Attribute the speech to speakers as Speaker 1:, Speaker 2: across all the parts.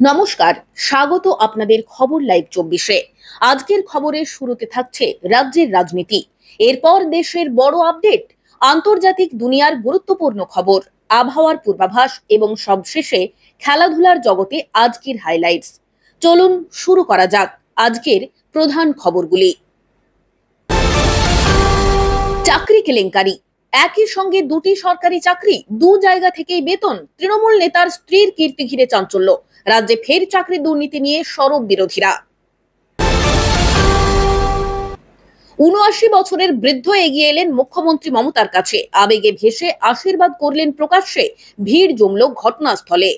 Speaker 1: নমস্কার, স্বাগত আপনাদের খবর লাইভ 24-এ। আজকের খবরের শুরুতে থাকছে রাজ্যের রাজনীতি, এরপর দেশের বড় আপডেট, আন্তর্জাতিক দুনিয়ার গুরুত্বপূর্ণ খবর, আবহাওয়ার পূর্বাভাস এবং সবশেষে খেলাধুলার জগতে আজকের হাইলাইটস। চলুন শুরু করা যাক আজকের প্রধান খবরগুলি। চাকরি কেলেঙ্কারি, একই সঙ্গে দুটি সরকারি চাকরি, দু জায়গা থেকেই বেতন। তৃণমূল নেতার স্ত্রীর কীর্তি ঘিরে চাঞ্চল্য, রাজ্যে ফের চাকরি দুর্নীতি নিয়ে সরব বিরোধীরা। ৭৯ বছরের বৃদ্ধ এগিয়ে এলেন মুখ্যমন্ত্রী মমতার কাছে, আবেগে ভেসে আশীর্বাদ করলেন প্রকাশ্যে, ভিড় জমল ঘটনাস্থলে।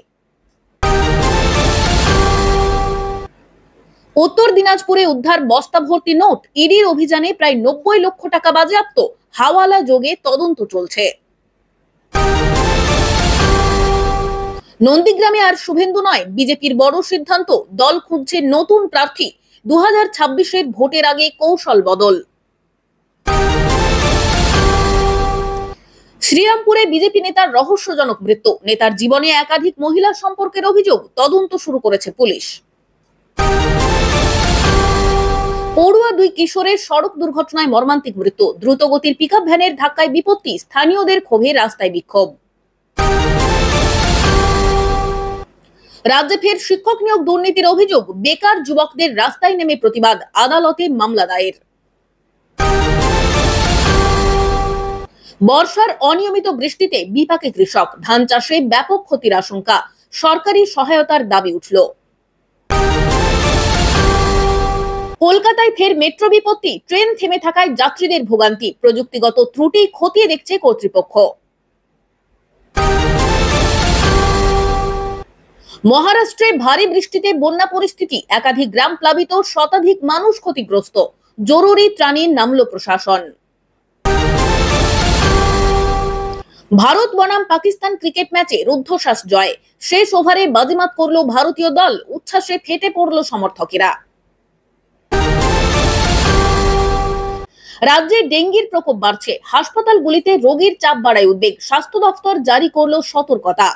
Speaker 1: উত্তর দিনাজপুরে উদ্ধার বস্তা ভর্তি নোট, ইডির অভিযানে প্রায় ৯০ লক্ষ টাকা বাজেয়াপ্ত, হাওয়ালা যোগে তদন্ত চলছে। নন্দীগ্রামে আর শুভেন্দু নয়, বিজেপির বড় সিদ্ধান্ত, দল খুঁজছে নতুন প্রার্থী, 2026-এর ভোটের আগে কৌশল বদল। শ্রীরামপুরে বিজেপি নেতার রহস্যজনক মৃত্যু, নেতার জীবনে একাধিক মহিলা সম্পর্কের অভিযোগ, তদন্ত শুরু করেছে পুলিশ। পড়ুয়া দুই কিশোরের সড়ক দুর্ঘটনায় মর্মান্তিক মৃত্যু, দ্রুতগতির পিকআপ ভ্যানের ধাক্কায় বিপত্তি, স্থানীয়দের ক্ষোভে রাস্তায় বিক্ষোভ। রাজ্যে ফের শিক্ষক নিয়োগ দুর্নীতির অভিযোগ, বেকার যুবকদের রাস্তায় নেমে প্রতিবাদ, আদালতে মামলা দায়ের। বর্ষার অনিয়মিত বৃষ্টিতে বিপাকে কৃষক, ধান চাষে ব্যাপক ক্ষতির আশঙ্কা, সরকারি সহায়তার দাবি উঠল। কলকাতায় ফের মেট্রো বিপত্তি, ট্রেন থেমে থাকায় যাত্রীদের ভোগান্তি, প্রযুক্তিগত ত্রুটি খতিয়ে দেখছে কর্তৃপক্ষ। মহারাষ্ট্রে ভারী বৃষ্টিতে বন্যা পরিস্থিতি, একাধিক গ্রাম প্লাবিত, শতাধিক মানুষ ক্ষতিগ্রস্ত, জরুরি ত্রাণে নামল প্রশাসন। ভারত বনাম পাকিস্তান ক্রিকেট ম্যাচে রুদ্ধশ্বাস জয়, শেষ ওভারে বাজিমাত করল ভারতীয় দল, উচ্ছ্বাসে ফেটে পড়ল সমর্থকেরা। রাজ্যে ডেঙ্গির প্রকোপ বাড়ছে, হাসপাতালগুলিতে রোগীর চাপ বাড়ায় উদ্বেগ, স্বাস্থ্য দপ্তর জারি করল সতর্কতা।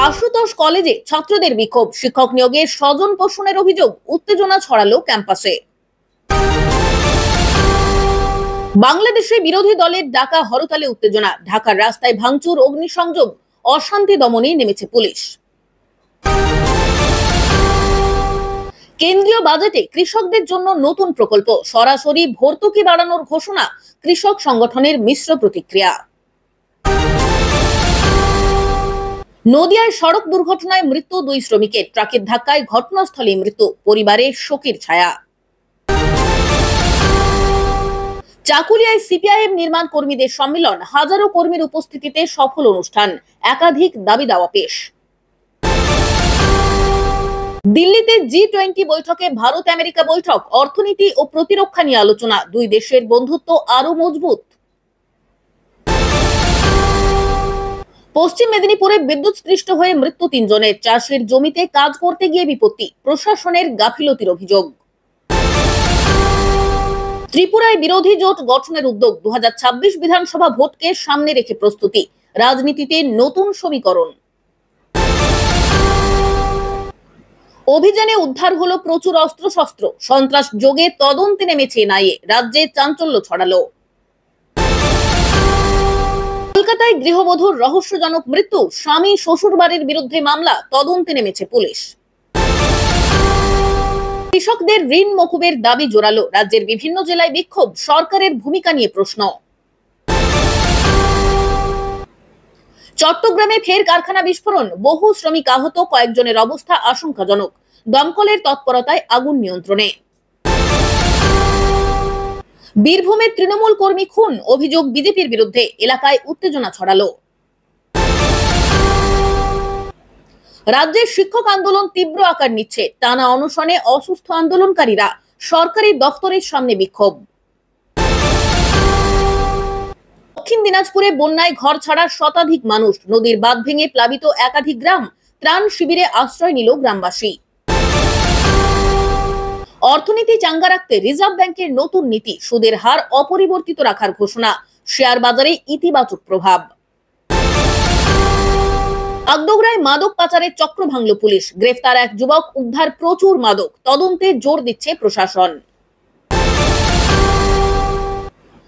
Speaker 1: আশুতোষ কলেজে ছাত্রদের বিক্ষোভ, শিক্ষক নিয়োগে স্বজন পোষণের অভিযোগ, উত্তেজনা ছড়ালো ক্যাম্পাসে। বাংলাদেশে বিরোধী দলের ডাকা হরতালে উত্তেজনা, ঢাকার রাস্তায় ভাঙচুর, অগ্নিসংযোগ, অশান্তি দমনে নেমেছে পুলিশ। কেন্দ্রীয় বাজেটে কৃষকদের জন্য নতুন প্রকল্প, সরাসরি ভর্তুকি বাড়ানোর ঘোষণা, কৃষক সংগঠনের মিশ্র প্রতিক্রিয়া। নদিয়ায় সড়ক দুর্ঘটনায় মৃত্যু দুই শ্রমিকের, ট্রাকের ধাক্কায় ঘটনাস্থলে মৃত্যু, পরিবারে শোকের ছায়া। চাকুলিয়ায় সিপিআইএম নির্মাণ কর্মীদের সম্মেলন, হাজারো কর্মীর উপস্থিতিতে সফল অনুষ্ঠান, একাধিক দাবি দাওয়া পেশ। দিল্লিতে জি-20 বৈঠকে ভারত আমেরিকা বৈঠক, অর্থনীতি ও প্রতিরক্ষা নিয়ে আলোচনা, দুই দেশের বন্ধুত্ব আরো মজবুত। পশ্চিম মেদিনীপুরে বিদ্যুৎস্পৃষ্ট হয়ে মৃত্যু ৩ জনের, চাষের জমিতে কাজ করতে গিয়ে বিপত্তি, প্রশাসনের গাফিলতির অভিযোগ। ত্রিপুরায় বিরোধী জোট গঠনের উদ্যোগ, 2026 বিধানসভা ভোটকে সামনে রেখে প্রস্তুতি, রাজনীতিতে নতুন সমীকরণ। অভিযানে উদ্ধার হলো প্রচুর অস্ত্রশস্ত্র, সন্ত্রাস যোগে তদন্তে নেমেছে এনআইএ, রাজ্যে চাঞ্চল্য ছড়ালো। কলকাতায় গৃহবধূর রহস্যজনক মৃত্যু, স্বামী শ্বশুর বাড়ির বিরুদ্ধে মামলা, তদন্তে নেমেছে পুলিশ। কৃষকদের ঋণ মকুবের দাবি জোরালো, রাজ্যের বিভিন্ন জেলায় বিক্ষোভ, সরকারের ভূমিকা নিয়ে প্রশ্ন। চট্টগ্রামে ফের কারখানা বিস্ফোরণ, বহু শ্রমিক আহত, কয়েকজনের অবস্থা আশঙ্কাজনক, দমকলের তৎপরতায় আগুন নিয়ন্ত্রণে। বীরভূমে তৃণমূল কর্মী খুন, অভিযোগ বিজেপির বিরুদ্ধে, এলাকায় উত্তেজনা ছড়ালো। রাজ্যের শিক্ষক আন্দোলন তীব্র আকার নিচ্ছে, টানা অনশনে অসুস্থ আন্দোলনকারীরা, সরকারি দপ্তরের সামনে বিক্ষোভ। দক্ষিণ দিনাজপুরে বন্যায় ঘর ছাড়া শতাধিক মানুষ, নদীর বাঁধ ভেঙে প্লাবিত একাধিক গ্রাম, ত্রাণ শিবিরে আশ্রয় নিল গ্রামবাসী। অর্থনীতি চাঙ্গা রাখতে রিজার্ভ ব্যাংকের নতুন নীতি, সুদের হার অপরিবর্তিত রাখার ঘোষণা, শেয়ার বাজারে ইতিবাচক প্রভাব। বাগডোগরায় মাদক পাচারের চক্র ভাঙল পুলিশ, গ্রেফতার এক যুবক, উদ্ধার প্রচুর মাদক, তদন্তে জোর দিচ্ছে প্রশাসন।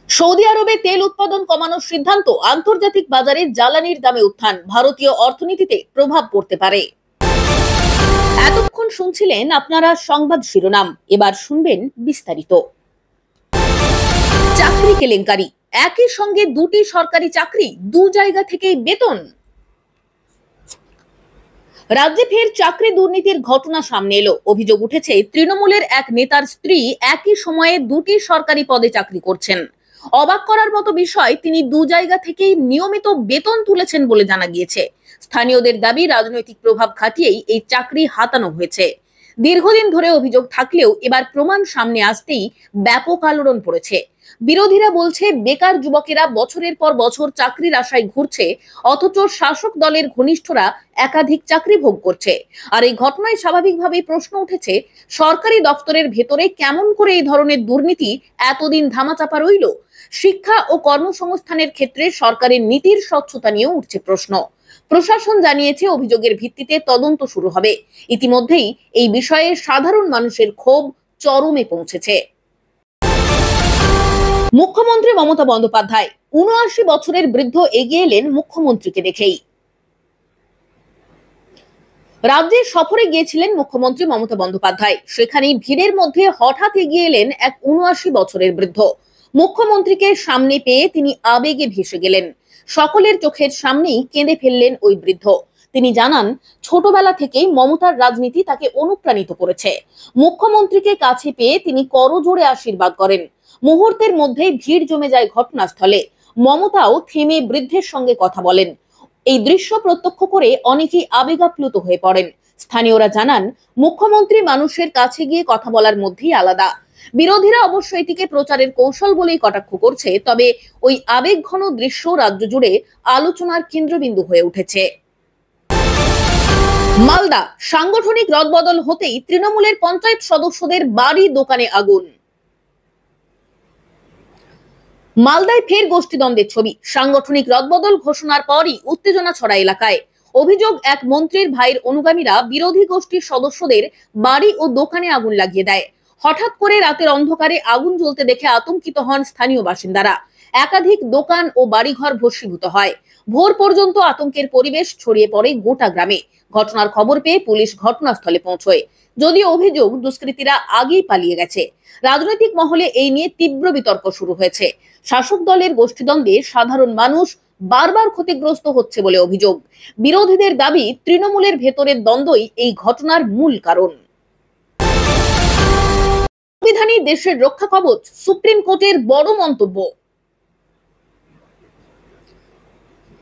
Speaker 1: সৌদি আরবে তেল উৎপাদন কমানোর সিদ্ধান্ত, আন্তর্জাতিক বাজারে জ্বালানির দামে উত্থান, ভারতীয় অর্থনীতিতে প্রভাব পড়তে পারে। এতক্ষণ শুনছিলেন আপনারা সংবাদ শিরোনাম, এবার শুনবেন বিস্তারিত। চাকরি কেলেঙ্কারি, একই সঙ্গে দুটি সরকারি চাকরি, দু জায়গা থেকেই বেতন। রাজ্যে ফের চাকরি দুর্নীতির ঘটনা সামনে এলো। অভিযোগ উঠেছে তৃণমূলের এক নেতার স্ত্রী একই সময়ে দুটি সরকারি পদে চাকরি করছেন। অবাক করার মতো বিষয়, তিনি দু জায়গা থেকেই নিয়মিত বেতন তুলেছেন বলে জানা গিয়েছে। স্থানীয়দের দাবি, রাজনৈতিক প্রভাব খাটিয়েই এই চাকরি হাতানো হয়েছে। দীর্ঘদিন ধরে অভিযোগ থাকলেও এবার প্রমাণ সামনে আসতেই ব্যাপক আলোড়ন পড়েছে। বিরোধীরা বলছে, বেকার যুবকেরা বছরের পর বছর চাকরির আশায় ঘুরছে, অথচ শাসক দলের ঘনিষ্ঠরা একাধিক চাকরি ভোগ করছে। আর এই ঘটনায় স্বাভাবিকভাবেই প্রশ্ন উঠেছে, সরকারি দপ্তরের ভেতরে কেমন করে এই ধরনের দুর্নীতি এতদিন ধামাচাপা রইল? শিক্ষা ও কর্মসংস্থানের ক্ষেত্রে সরকারের নীতির স্বচ্ছতা নিয়েও উঠছে প্রশ্ন। প্রশাসন জানিয়েছে, অভিযোগের ভিত্তিতে তদন্ত শুরু হবে। ইতিমধ্যেই এই বিষয়ে সাধারণ মানুষের ক্ষোভ চরমে পৌঁছেছে। মুখ্যমন্ত্রী মমতা বন্দ্যোপাধ্যায় ৭৯ বছরের বৃদ্ধ এগিয়ে এলেন মুখ্যমন্ত্রীকে দেখেই। রাজ্যে সফরে গিয়েছিলেন মুখ্যমন্ত্রী মমতা বন্দ্যোপাধ্যায়, সেখানেই ভিড়ের মধ্যে হঠাৎ এগিয়ে এলেন এক ৭৯ বছরের বৃদ্ধ। মুখ্যমন্ত্রীকে সামনে পেয়ে তিনি আবেগে ভেসে গেলেন। সকলের চোখের সামনেই কেঁদে ফেললেন ওই বৃদ্ধ। তিনি জানান, ছোটবেলা থেকেই মমতার রাজনীতি তাকে অনুপ্রাণিত করেছে। মুখ্যমন্ত্রীকে কাছে পেয়ে তিনি করজোড়ে আশীর্বাদ করেন। মুহূর্তের মধ্যেই ভিড় জমে যায় ঘটনাস্থলে। মমতাও থেমে বৃদ্ধের সঙ্গে কথা বলেন। এই দৃশ্য প্রত্যক্ষ করে অনেকেই আবেগাপ্লুত হয়ে পড়েন। স্থানীয়রা জানান, মুখ্যমন্ত্রী মানুষের কাছে গিয়ে কথা বলার মধ্যেই আলাদা। বিরোধীরা অবশ্য এটিকে প্রচারের কৌশল বলেই কটাক্ষ করছে, তবে ওই আবেগঘন দৃশ্য রাজ্য জুড়ে আলোচনার কেন্দ্রবিন্দু হয়ে উঠেছে। মালদা, সাংগঠনিক রদবদল হতেই তৃণমূলের পঞ্চায়েত সদস্যদের বাড়ি দোকানে আগুন। মালদায় ফের গোষ্ঠীদ্বন্দ্বের ছবি। সাংগঠনিক রদবদল ঘোষণার পরই উত্তেজনা ছড়া এলাকায়। অভিযোগ, এক মন্ত্রীর ভাইয়ের অনুগামীরা বিরোধী গোষ্ঠীর সদস্যদের বাড়ি ও দোকানে আগুন লাগিয়ে দেয়। হঠাৎ করে রাতের অন্ধকারে আগুন জ্বলতে দেখে আতঙ্কিত হন স্থানীয় বাসিন্দারা। একাধিক দোকান ও বাড়িঘর ভস্মীভূত হয়। ভোর পর্যন্ত আতঙ্কের পরিবেশ ছড়িয়ে পড়ে গোটা গ্রামে। ঘটনার খবর পেয়ে পুলিশ ঘটনাস্থলে পৌঁছয়। যদিও অভিযোগ, দুষ্কৃতীরা আগেই পালিয়ে গেছে। রাজনৈতিক মহলে এই নিয়ে তীব্র বিতর্ক শুরু হয়েছে। শাসক দলের গোষ্ঠীদ্বন্দ্বে সাধারণ মানুষ বারবার ক্ষতিগ্রস্ত হচ্ছে বলে অভিযোগ। বিরোধীদের দাবি, তৃণমূলের ভেতরের দ্বন্দ্বই এই ঘটনার মূল কারণ। সংবিধানই দেশের রক্ষা কবচ, সুপ্রিম কোর্টের বড় মন্তব্য।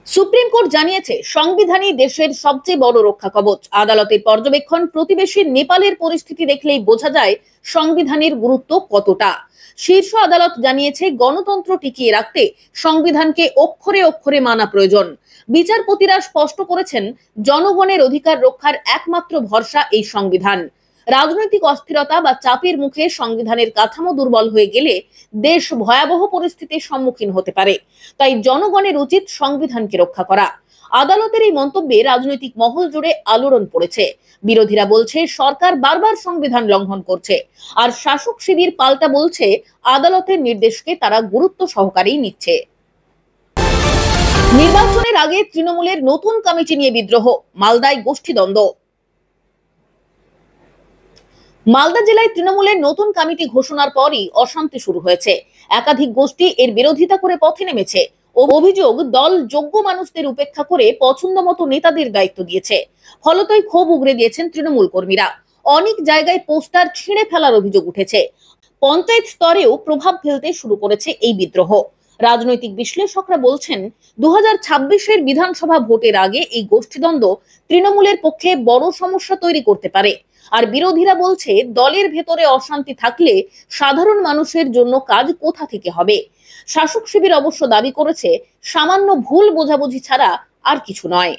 Speaker 1: সুপ্রিম কোর্ট জানিয়েছে, সংবিধানই দেশের সবচেয়ে বড় রক্ষা কবচ। আদালতের পর্যবেক্ষণ, প্রতিবেশী নেপালের পরিস্থিতি দেখলেই বোঝা যায় সংবিধানের গুরুত্ব কতটা। শীর্ষ আদালত জানিয়েছে, গণতন্ত্র টিকিয়ে রাখতে সংবিধানকে অক্ষরে অক্ষরে মানা প্রয়োজন। বিচারপতিরা স্পষ্ট করেছেন, জনগণের অধিকার রক্ষার একমাত্র ভরসা এই সংবিধান। রাজনৈতিক অস্থিরতা বা চাপের মুখে সংবিধানের কাঠামো দুর্বল হয়ে গেলে দেশ ভয়াবহ পরিস্থিতির সম্মুখীন হতে পারে। তাই জনগণের উচিত সংবিধানকে রক্ষা করা। আদালতের এই মন্তব্যে রাজনৈতিক মহল জুড়ে আলোড়ন পড়েছে। বিরোধীরা বলছে, সরকার বারবার সংবিধান লঙ্ঘন করছে, আর শাসক শিবির পাল্টা বলছে, আদালতের নির্দেশকে তারা গুরুত্ব সহকারেই নিচ্ছে। নির্বাচনের আগে তৃণমূলের নতুন কমিটি নিয়ে বিদ্রোহ, মালদায় গোষ্ঠীদ্বন্দ্ব। মালদা জেলায় তৃণমূলের নতুন কমিটি ঘোষণার পরই অশান্তি শুরু হয়েছে। একাধিক গোষ্ঠী এর বিরোধিতা করে পথে নেমেছে। অভিযোগ, দল যোগ্য মানুষদের উপেক্ষা করে পছন্দ মতো নেতাদের দায়িত্ব দিয়েছে। ফলতই ক্ষোভ উগরে দিয়েছেন তৃণমূল কর্মীরা। অনেক জায়গায় পোস্টার ছিঁড়ে ফেলার অভিযোগ উঠেছে। পঞ্চায়েত স্তরেও প্রভাব ফেলতে শুরু করেছে এই বিদ্রোহ। রাজনৈতিক বিশ্লেষকরা বলছেন, 2026-এর বিধানসভা ভোটের আগে এই গোষ্ঠীদ্বন্দ্ব তৃণমূলের পক্ষে বড় সমস্যা তৈরি করতে পারে। আর বিরোধীরা বলছে, দলের ভেতরে অশান্তি থাকলে সাধারণ মানুষের জন্য কাজ কোথা থেকে হবে। শাসক শিবির অবশ্য দাবি করেছে, সামান্য ভুল বোঝাবুঝি ছাড়া আর কিছু নয়।